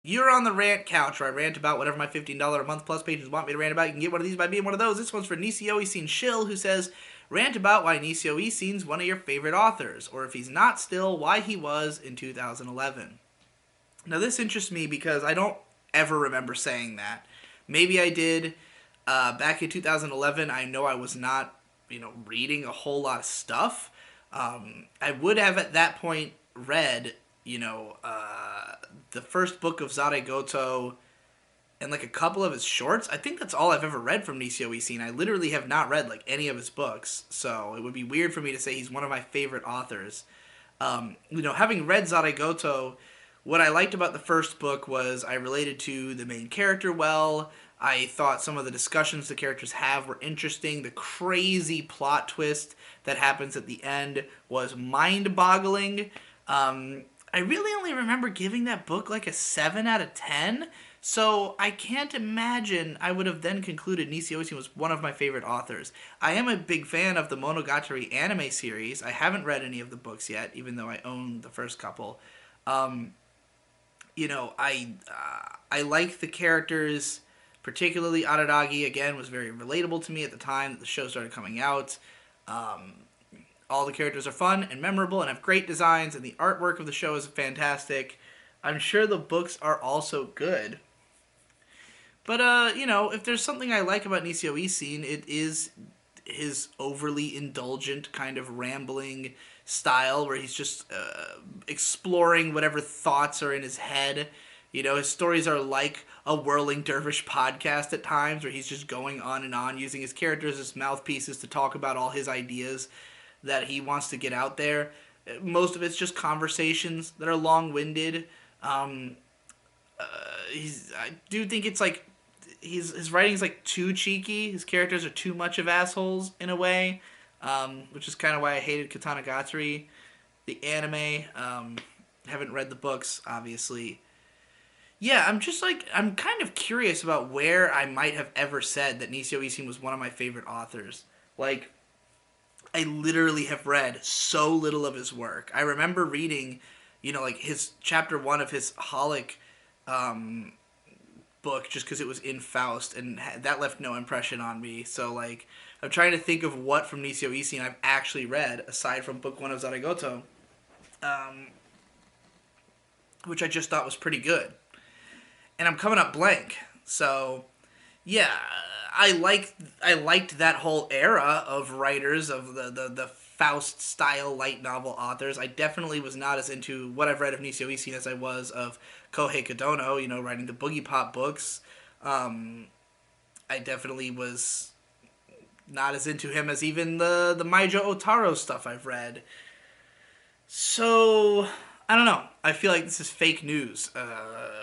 You're on the rant couch where I rant about whatever my $15 a month plus patrons want me to rant about. You can get one of these by being one of those. This one's for Nisioisin Shill, who says, rant about why Nisioisin's one of your favorite authors, or if he's not still, why he was in 2011. Now this interests me because I don't ever remember saying that. Maybe I did. Back in 2011, I know I was not, reading a whole lot of stuff. I would have at that point read, the first book of Zaragoto and like a couple of his shorts. I think that's all I've ever read from Nisioisin. I literally have not read like any of his books, so it would be weird for me to say he's one of my favorite authors. Having read Zaragoto, what I liked about the first book was I related to the main character well. I thought some of the discussions the characters have were interesting. The crazy plot twist that happens at the end was mind-boggling. I really only remember giving that book like a 7 out of 10, so I can't imagine I would have then concluded Nisioisin was one of my favorite authors. I am a big fan of the Monogatari anime series. I haven't read any of the books yet, even though I own the first couple. I like the characters, particularly Araragi, again, was very relatable to me at the time that the show started coming out. All the characters are fun and memorable and have great designs, and the artwork of the show is fantastic. I'm sure the books are also good. But, if there's something I like about Nisioisin, it is his overly indulgent, kind of rambling style where he's just exploring whatever thoughts are in his head. His stories are like a whirling dervish podcast at times where he's just going on and on, using his characters as mouthpieces to talk about all his ideas that he wants to get out there. Most of it's just conversations that are long-winded. I do think it's like his writing's like too cheeky. His characters are too much of assholes in a way, which is kind of why I hated Katanagatari, the anime. Haven't read the books, obviously. Yeah, I'm kind of curious about where I might have ever said that Nisioisin was one of my favorite authors. Like, I literally have read so little of his work. I remember reading, like his chapter 1 of his Holic book just because it was in Faust, and that left no impression on me. So, like, I'm trying to think of what from Nisioisin I've actually read, aside from book 1 of Zaragoto, which I just thought was pretty good. And I'm coming up blank. So, yeah, I liked that whole era of writers, of the Faust style light novel authors. I definitely was not as into what I've read of Nisioisin as I was of Kohei Kodono, writing the Boogie Pop books. I definitely was not as into him as even the Maijo Otaro stuff I've read. So, I don't know. I feel like this is fake news.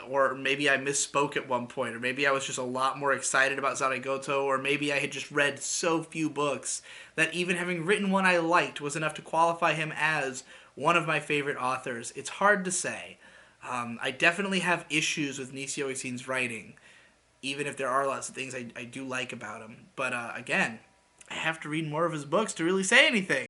Or maybe I misspoke at one point. Or maybe I was just a lot more excited about Zaragoto. Or maybe I had just read so few books that even having written one I liked was enough to qualify him as one of my favorite authors. It's hard to say. I definitely have issues with Nisioisin's writing, even if there are lots of things I do like about him. But again, I have to read more of his books to really say anything.